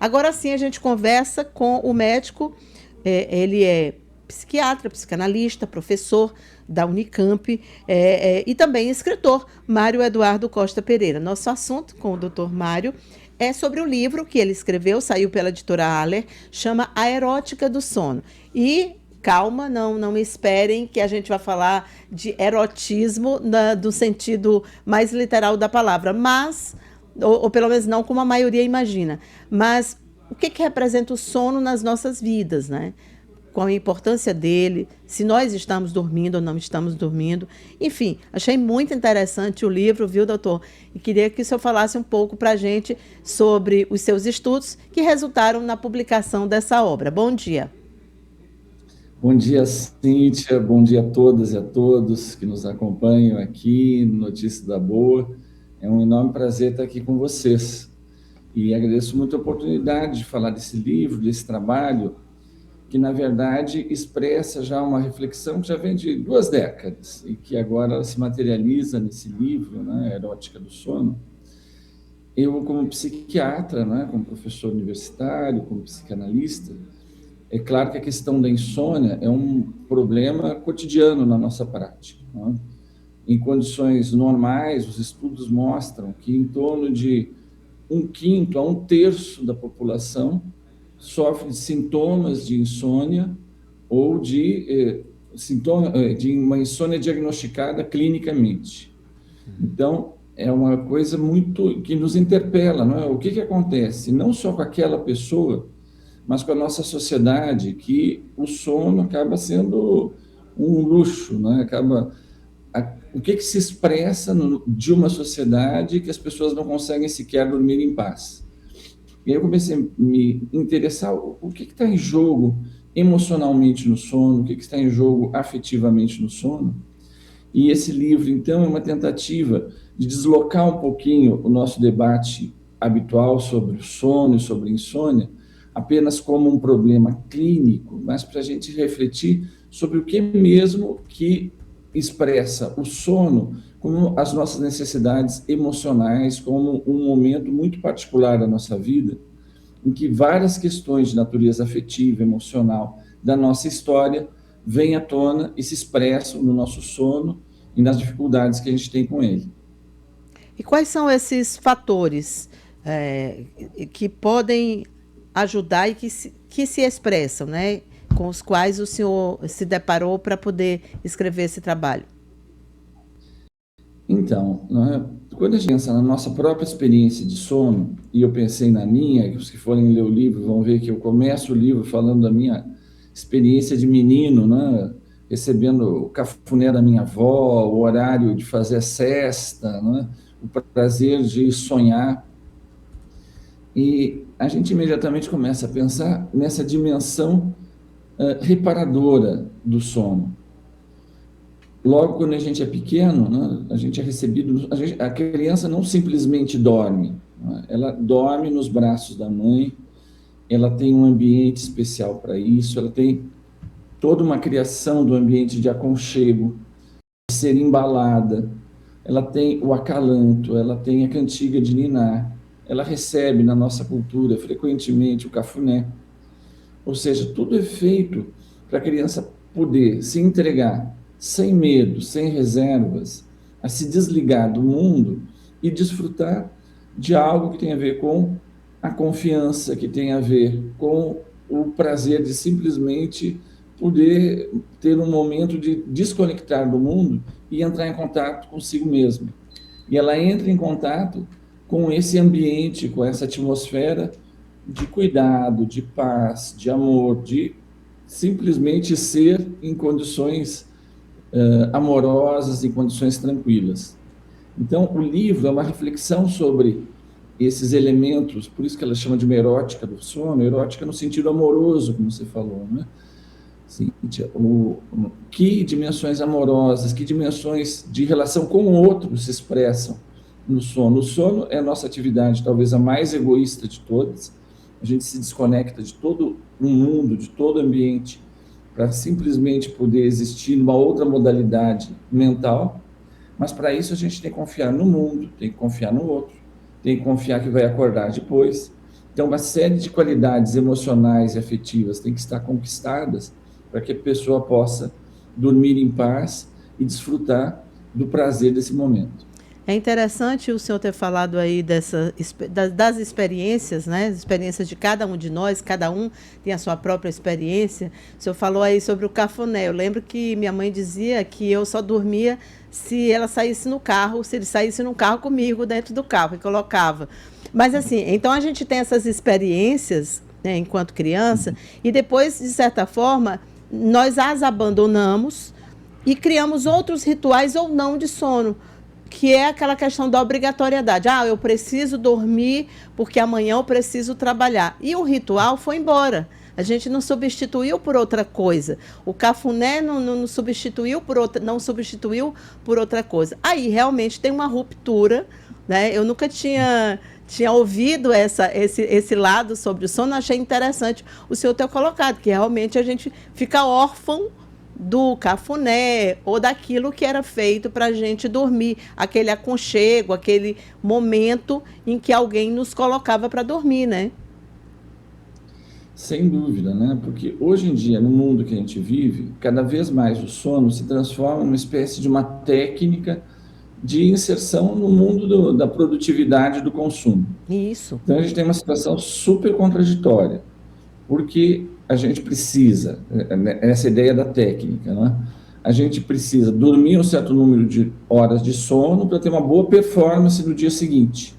Agora sim a gente conversa com o médico, ele é psiquiatra, psicanalista, professor da Unicamp, e também escritor, Mário Eduardo Costa Pereira. Nosso assunto com o doutor Mário é sobre um livro que ele escreveu, saiu pela editora Haller, chama A Erótica do Sono. E calma, não esperem que a gente vai falar de erotismo do sentido mais literal da palavra, mas, ou pelo menos não como a maioria imagina, mas o que representa o sono nas nossas vidas, né? Qual a importância dele, se nós estamos dormindo ou não estamos dormindo. Enfim, achei muito interessante o livro, viu, doutor? E queria que o senhor falasse um pouco para a gente sobre os seus estudos que resultaram na publicação dessa obra. Bom dia. Bom dia, Cíntia. Bom dia a todas e a todos que nos acompanham aqui no Notícias da Boa. É um enorme prazer estar aqui com vocês. E agradeço muito a oportunidade de falar desse livro, desse trabalho, que, na verdade, expressa já uma reflexão que já vem de 2 décadas e que agora se materializa nesse livro, né, Erótica do Sono. Eu, como psiquiatra, né, como professor universitário, como psicanalista, é claro que a questão da insônia é um problema cotidiano na nossa prática, né? Em condições normais, os estudos mostram que em torno de 1/5 a 1/3 da população sofre de sintomas de insônia ou de uma insônia diagnosticada clinicamente. Então, é uma coisa muito que nos interpela, não é? O que acontece? Não só com aquela pessoa, mas com a nossa sociedade, que o sono acaba sendo um luxo, né? O que se expressa de uma sociedade que as pessoas não conseguem sequer dormir em paz? E aí eu comecei a me interessar o que está em jogo emocionalmente no sono, o que está em jogo afetivamente no sono. E esse livro, então, é uma tentativa de deslocar um pouquinho o nosso debate habitual sobre o sono e sobre a insônia, apenas como um problema clínico, mas para a gente refletir sobre o que mesmo que expressa o sono como as nossas necessidades emocionais, como um momento muito particular da nossa vida, em que várias questões de natureza afetiva, emocional da nossa história vêm à tona e se expressam no nosso sono e nas dificuldades que a gente tem com ele. E quais são esses fatores é, que podem ajudar e que se expressam, né? Com os quais o senhor se deparou para poder escrever esse trabalho? Então, né, quando a gente pensa na nossa própria experiência de sono, e eu pensei na minha, que os que forem ler o livro vão ver que eu começo o livro falando da minha experiência de menino, né, recebendo o cafuné da minha avó, o horário de fazer a sesta, né, o prazer de sonhar. E a gente imediatamente começa a pensar nessa dimensão reparadora do sono. Logo, quando a gente é pequeno, né, a gente é recebido. A criança não simplesmente dorme, né, ela dorme nos braços da mãe, ela tem um ambiente especial para isso, ela tem toda uma criação do ambiente de aconchego, de ser embalada, ela tem o acalanto, ela tem a cantiga de ninar, ela recebe na nossa cultura frequentemente o cafuné. Ou seja, tudo é feito para a criança poder se entregar sem medo, sem reservas, a se desligar do mundo e desfrutar de algo que tem a ver com a confiança, que tem a ver com o prazer de simplesmente poder ter um momento de desconectar do mundo e entrar em contato consigo mesmo. E ela entra em contato com esse ambiente, com essa atmosfera de cuidado, de paz, de amor, de simplesmente ser em condições amorosas, em condições tranquilas. Então, o livro é uma reflexão sobre esses elementos, por isso que ela chama de uma erótica do sono, erótica no sentido amoroso, como você falou, né? Que dimensões amorosas, que dimensões de relação com o outro se expressam no sono. O sono é a nossa atividade, talvez a mais egoísta de todas. A gente se desconecta de todo o mundo, de todo o ambiente, para simplesmente poder existir numa outra modalidade mental, mas para isso a gente tem que confiar no mundo, tem que confiar no outro, tem que confiar que vai acordar depois. Então, uma série de qualidades emocionais e afetivas têm que estar conquistadas para que a pessoa possa dormir em paz e desfrutar do prazer desse momento. É interessante o senhor ter falado aí das experiências, né? As experiências de cada um de nós, cada um tem a sua própria experiência. O senhor falou aí sobre o cafuné. Eu lembro que minha mãe dizia que eu só dormia se ela saísse no carro, se ele saísse no carro comigo, dentro do carro, e colocava. Mas assim, então a gente tem essas experiências, né, enquanto criança, e depois, de certa forma, nós as abandonamos e criamos outros rituais ou não de sono, que é aquela questão da obrigatoriedade. Ah, eu preciso dormir porque amanhã eu preciso trabalhar. E o ritual foi embora. A gente não substituiu por outra coisa. O cafuné não substituiu não substituiu por outra coisa. Aí realmente tem uma ruptura, né? Eu nunca tinha ouvido esse lado sobre o sono. Achei interessante o senhor ter colocado, que realmente a gente fica órfão do cafuné ou daquilo que era feito para a gente dormir, aquele aconchego, aquele momento em que alguém nos colocava para dormir, né? Sem dúvida, né? Porque hoje em dia, no mundo que a gente vive, cada vez mais o sono se transforma numa espécie de uma técnica de inserção no mundo da produtividade e do consumo. Isso. Então a gente tem uma situação super contraditória, porque a gente precisa, essa ideia da técnica, né? A gente precisa dormir um certo número de horas de sono para ter uma boa performance no dia seguinte.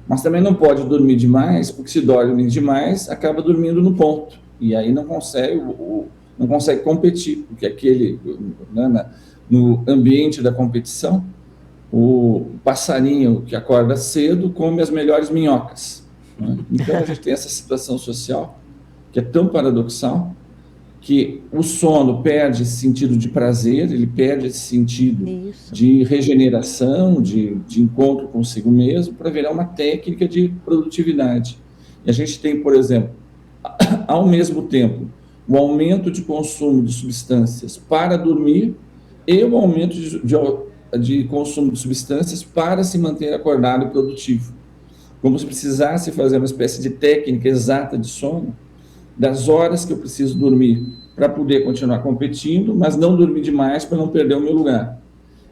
Mas também não pode dormir demais, porque se dorme demais, acaba dormindo no ponto. E aí não consegue competir, porque né, no ambiente da competição, o passarinho que acorda cedo come as melhores minhocas, né? Então a gente tem essa situação social que é tão paradoxal, que o sono perde esse sentido de prazer, ele perde esse sentido de regeneração, de encontro consigo mesmo, para virar uma técnica de produtividade. E a gente tem, por exemplo, ao mesmo tempo, o aumento de consumo de substâncias para dormir e o aumento de consumo de substâncias para se manter acordado e produtivo. Como se precisasse fazer uma espécie de técnica exata de sono, das horas que eu preciso dormir para poder continuar competindo, mas não dormir demais para não perder o meu lugar.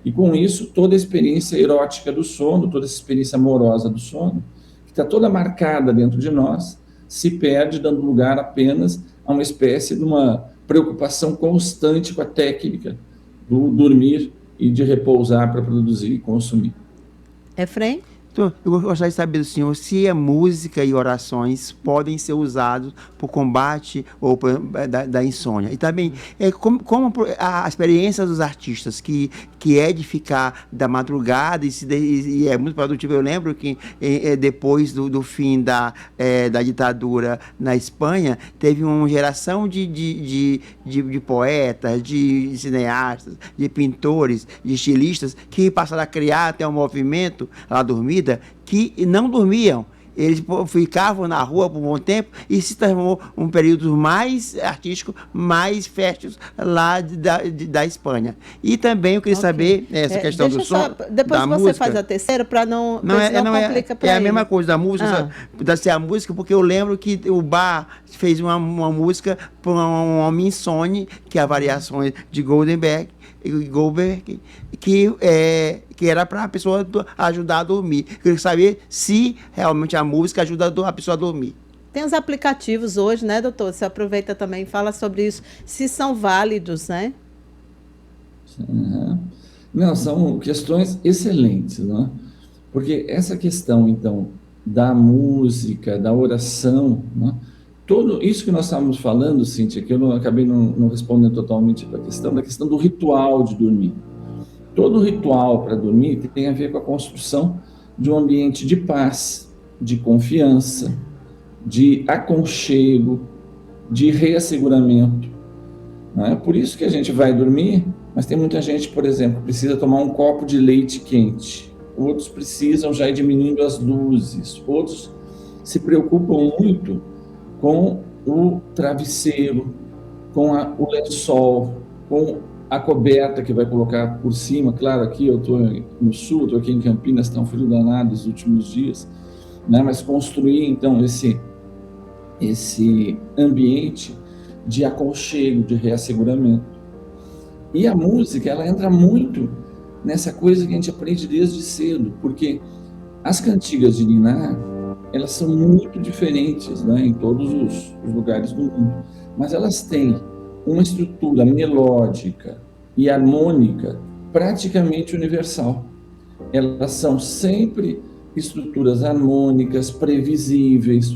E com isso, toda a experiência erótica do sono, toda essa experiência amorosa do sono, que está toda marcada dentro de nós, se perde, dando lugar apenas a uma espécie de uma preocupação constante com a técnica do dormir e de repousar para produzir e consumir. Efraim? Então, eu gostaria de saber do senhor se a música e orações podem ser usados para o combate ou da insônia. E também, como a experiência dos artistas, que é de ficar da madrugada e é muito produtivo. Eu lembro que depois do fim da ditadura na Espanha, teve uma geração de poetas, de cineastas, de pintores, de estilistas, que passaram a criar até um movimento lá dormida, que não dormiam. Eles ficavam na rua por um bom tempo e se transformou um período mais artístico, mais fértil lá da Espanha. E também eu queria saber essa questão do som, depois da você música. Faz a terceira para não complica para ele. É a mesma coisa da música, da ser a música, porque eu lembro que o Bach fez uma música para um homem insone, que é a variações de Goldberg, que era para a pessoa ajudar a dormir. Eu queria saber se realmente a música ajuda a pessoa a dormir. Tem os aplicativos hoje, né, doutor? Você aproveita também e fala sobre isso, se são válidos, né? Não, são questões excelentes, né? Porque essa questão, então, da música, da oração, né? Tudo isso que nós estávamos falando, Cíntia, que eu acabei não respondendo totalmente da questão do ritual de dormir. Todo ritual para dormir tem a ver com a construção de um ambiente de paz, de confiança, de aconchego, de reasseguramento. Não é por isso que a gente vai dormir, mas tem muita gente, por exemplo, que precisa tomar um copo de leite quente. Outros precisam já ir diminuindo as luzes. Outros se preocupam muito com o travesseiro, com o lençol, com a coberta que vai colocar por cima. Claro, aqui eu estou no sul, estou aqui em Campinas, está um frio danado nos últimos dias. né? Mas construir, então, esse ambiente de aconchego, de reasseguramento. E a música, ela entra muito nessa coisa que a gente aprende desde cedo, porque as cantigas de niná, elas são muito diferentes, né, em todos os lugares do mundo, mas elas têm uma estrutura melódica e harmônica praticamente universal. Elas são sempre estruturas harmônicas, previsíveis,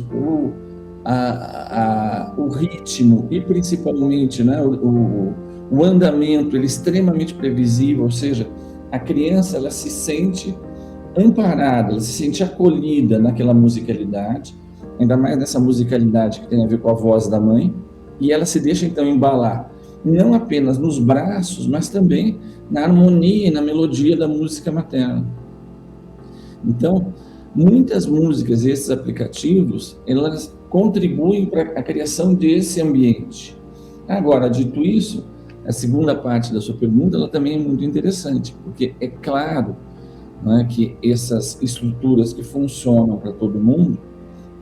o ritmo e principalmente, né, o andamento, ele é extremamente previsível, ou seja, a criança, ela se sente amparada, ela se sente acolhida naquela musicalidade, ainda mais nessa musicalidade que tem a ver com a voz da mãe, e ela se deixa então embalar, não apenas nos braços, mas também na harmonia e na melodia da música materna. Então, muitas músicas e esses aplicativos, elas contribuem para a criação desse ambiente. Agora, dito isso, a segunda parte da sua pergunta, ela também é muito interessante, porque é claro, né, que essas estruturas que funcionam para todo mundo,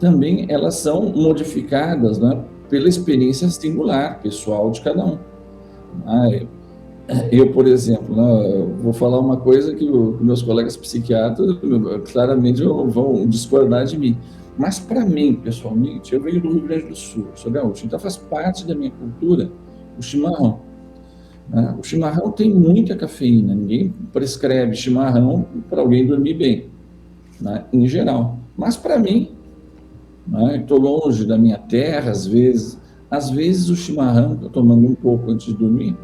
também elas são modificadas, né, pela experiência singular, pessoal de cada um. Eu, por exemplo, né, vou falar uma coisa que meus colegas psiquiatras claramente vão discordar de mim. Mas para mim, pessoalmente, eu venho do Rio Grande do Sul, sou gaúcho, então faz parte da minha cultura o chimarrão. Né? O chimarrão tem muita cafeína, ninguém prescreve chimarrão para alguém dormir bem, né, em geral. Mas para mim, né, estou longe da minha terra, às vezes o chimarrão, estou tomando um pouco antes de dormir,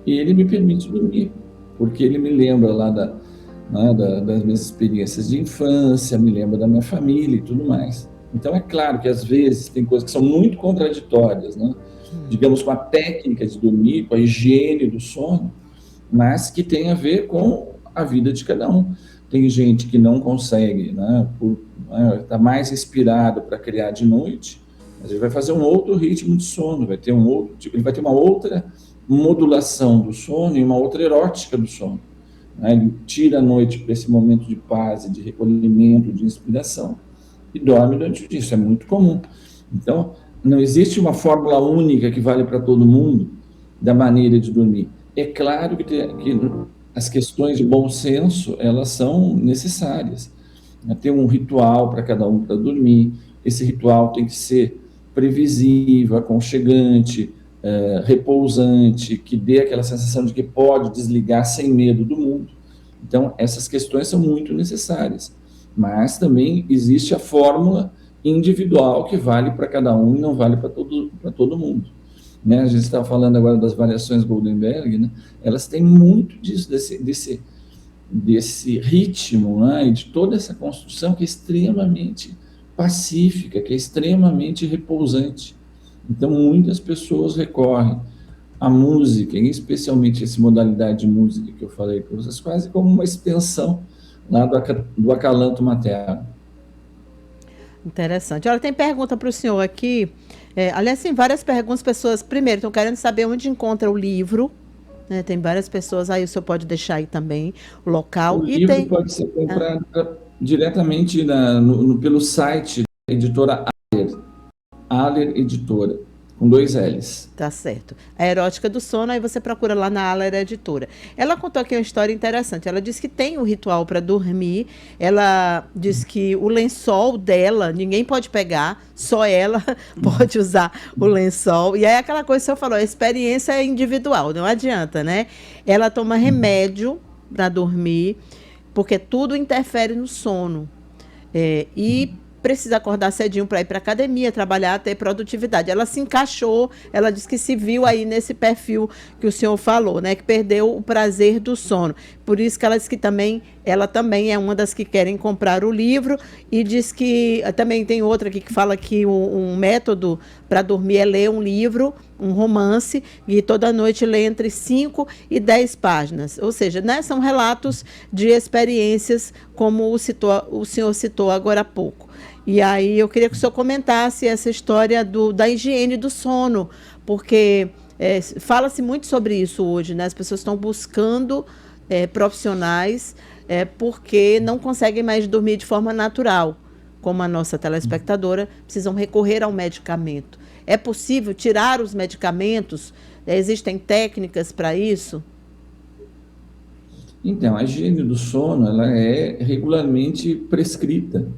e ele me permite dormir, porque ele me lembra lá das minhas experiências de infância, me lembra da minha família e tudo mais. Então, é claro que às vezes tem coisas que são muito contraditórias, né? Digamos, com a técnica de dormir, com a higiene do sono, mas que tem a ver com a vida de cada um. Tem gente que não consegue, né, tá mais inspirado para criar de noite, mas ele vai fazer um outro ritmo de sono, vai ter ele vai ter uma outra modulação do sono e uma outra erótica do sono. Né? Ele tira a noite para esse momento de paz, de recolhimento, de inspiração, e dorme durante o dia. Isso é muito comum. Então, não existe uma fórmula única que vale para todo mundo da maneira de dormir. É claro que as questões de bom senso, elas são necessárias. Ter um ritual para cada um para dormir. Esse ritual tem que ser previsível, aconchegante, repousante, que dê aquela sensação de que pode desligar sem medo do mundo. Então, essas questões são muito necessárias. Mas também existe a fórmula individual que vale para cada um e não vale para todo mundo. Né? A gente está falando agora das variações Goldenberg, né? Elas têm muito disso, desse ritmo, né? E de toda essa construção que é extremamente pacífica, que é extremamente repousante. Então, muitas pessoas recorrem à música, e especialmente essa modalidade de música que eu falei para vocês, quase como uma extensão lá do acalanto materno. Interessante. Olha, tem pergunta para o senhor aqui. Aliás, tem várias perguntas, pessoas, primeiro, estão querendo saber onde encontra o livro. Né? Tem várias pessoas, aí o senhor pode deixar aí também o local. O livro pode ser comprado diretamente pelo site da editora Aller Editora, com 2 L's. Tá certo. A Erótica do Sono, aí você procura lá na Aller Editora. Ela contou aqui uma história interessante. Ela disse que tem um ritual para dormir. Ela diz que o lençol dela, ninguém pode pegar, só ela pode usar o lençol. E aí aquela coisa que o senhor falou, a experiência é individual, não adianta, né? Ela toma remédio para dormir, porque tudo interfere no sono. E precisa acordar cedinho para ir para a academia, trabalhar, ter produtividade. Ela se encaixou, ela disse que se viu aí nesse perfil que o senhor falou, né, que perdeu o prazer do sono. Por isso que ela disse que ela também é uma das que querem comprar o livro, e diz que também tem outra aqui que fala que um método para dormir é ler um livro, um romance, e toda noite lê entre 5 e 10 páginas. Ou seja, né, são relatos de experiências, como o senhor citou agora há pouco. E aí eu queria que o senhor comentasse essa história da higiene do sono, porque fala-se muito sobre isso hoje, né? As pessoas estão buscando profissionais porque não conseguem mais dormir de forma natural. como a nossa telespectadora, precisam recorrer ao medicamento. É possível tirar os medicamentos? Existem técnicas para isso? Então, a higiene do sono, ela é regularmente prescrita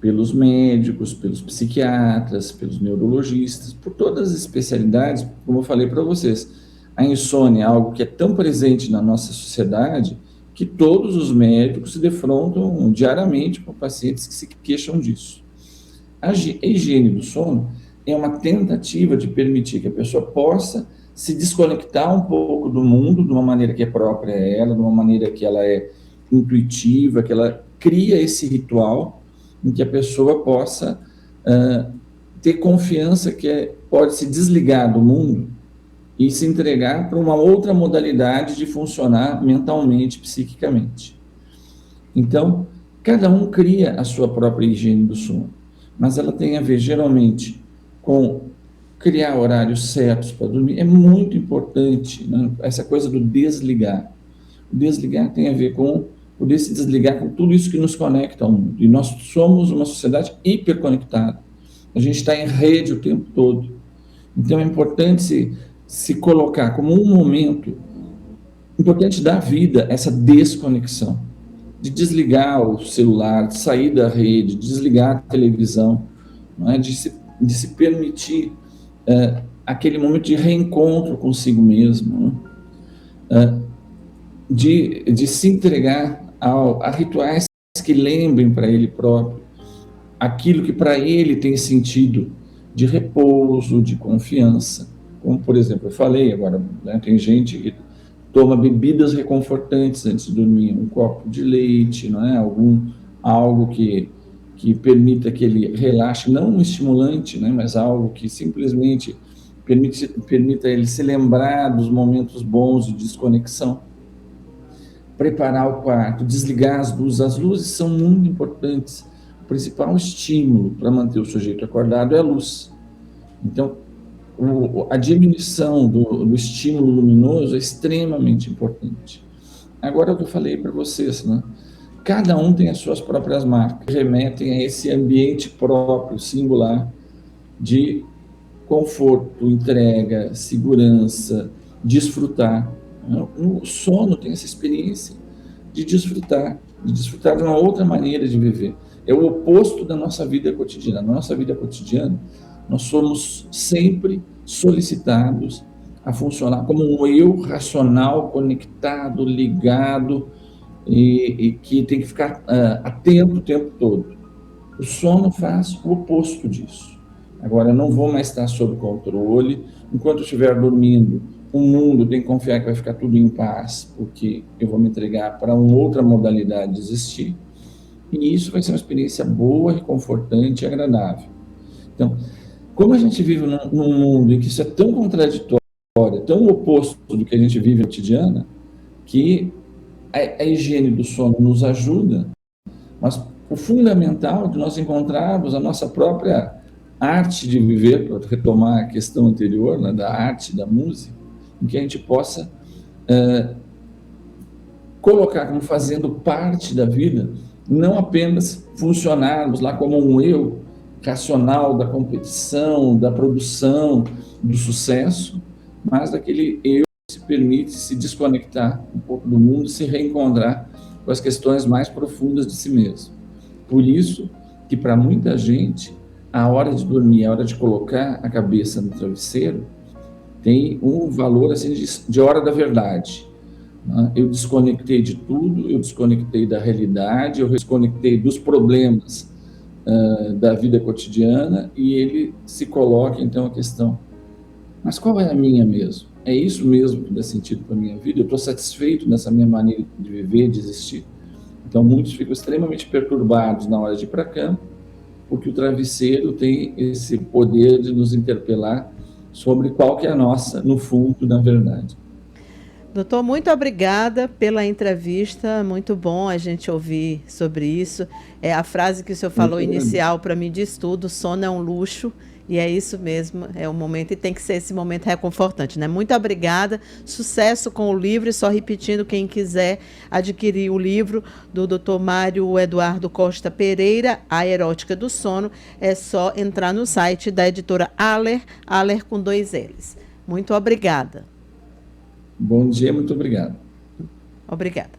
pelos médicos, pelos psiquiatras, pelos neurologistas, por todas as especialidades, como eu falei para vocês. A insônia é algo que é tão presente na nossa sociedade que todos os médicos se defrontam diariamente com pacientes que se queixam disso. A higiene do sono é uma tentativa de permitir que a pessoa possa se desconectar um pouco do mundo de uma maneira que é própria a ela, de uma maneira que ela é intuitiva, que ela cria esse ritual em que a pessoa possa ter confiança que pode se desligar do mundo e se entregar para uma outra modalidade de funcionar mentalmente, psiquicamente. Então, cada um cria a sua própria higiene do sono, mas ela tem a ver, geralmente, com criar horários certos para dormir. É muito importante, né? Essa coisa do desligar. O desligar tem a ver com poder se desligar com tudo isso que nos conecta ao mundo. E nós somos uma sociedade hiperconectada. A gente está em rede o tempo todo. Então é importante se colocar como um momento importante da vida essa desconexão, de desligar o celular, de sair da rede, de desligar a televisão, não é? de se permitir aquele momento de reencontro consigo mesmo, né? De se entregar a rituais que lembrem para ele próprio aquilo que para ele tem sentido de repouso, de confiança. Como, por exemplo, eu falei agora, né, tem gente que toma bebidas reconfortantes antes de dormir, um copo de leite, não é? Algo que permita que ele relaxe, não um estimulante, né, mas algo que simplesmente permita ele se lembrar dos momentos bons de desconexão. Preparar o quarto, desligar as luzes. As luzes são muito importantes. O principal estímulo para manter o sujeito acordado é a luz. Então, a diminuição do estímulo luminoso é extremamente importante. Agora, eu falei para vocês, né? Cada um tem as suas próprias marcas, remetem a esse ambiente próprio, singular, de conforto, entrega, segurança, desfrutar. O sono tem essa experiência de desfrutar de uma outra maneira de viver. É o oposto da nossa vida cotidiana. Na nossa vida cotidiana, nós somos sempre solicitados a funcionar como um eu racional, conectado, ligado, e que tem que ficar atento o tempo todo. O sono faz o oposto disso. Agora, eu não vou mais estar sob controle. Enquanto eu estiver dormindo, o mundo tem que confiar que vai ficar tudo em paz, porque eu vou me entregar para uma outra modalidade de existir. E isso vai ser uma experiência boa, reconfortante e agradável. Então, como a gente vive num mundo em que isso é tão contraditório, tão oposto do que a gente vive cotidiana, que a higiene do sono nos ajuda, mas o fundamental é de nós encontrarmos a nossa própria arte de viver, para retomar a questão anterior, né, da arte, da música, em que a gente possa colocar como fazendo parte da vida, não apenas funcionarmos lá como um eu racional da competição, da produção, do sucesso, mas daquele eu que se permite se desconectar um pouco do mundo, se reencontrar com as questões mais profundas de si mesmo. Por isso que para muita gente, a hora de dormir, a hora de colocar a cabeça no travesseiro, tem um valor assim de hora da verdade. Eu desconectei de tudo, eu desconectei da realidade, eu desconectei dos problemas da vida cotidiana, e ele se coloca, então, a questão: mas qual é a minha mesmo? É isso mesmo que dá sentido para a minha vida? Eu estou satisfeito nessa minha maneira de viver, de existir? Então, muitos ficam extremamente perturbados na hora de ir para a cama, porque o travesseiro tem esse poder de nos interpelar sobre qual que é a nossa, no fundo, na verdade. Doutor, muito obrigada pela entrevista, muito bom a gente ouvir sobre isso. A frase que o senhor falou inicial para mim diz tudo: sono é um luxo, e é isso mesmo, é um momento, e tem que ser esse momento reconfortante, né? Muito obrigada, sucesso com o livro, e só repetindo, quem quiser adquirir o livro do Dr. Mário Eduardo Costa Pereira, A Erótica do Sono, é só entrar no site da editora Aller, Aller com 2 L's. Muito obrigada. Bom dia, muito obrigado. Obrigada.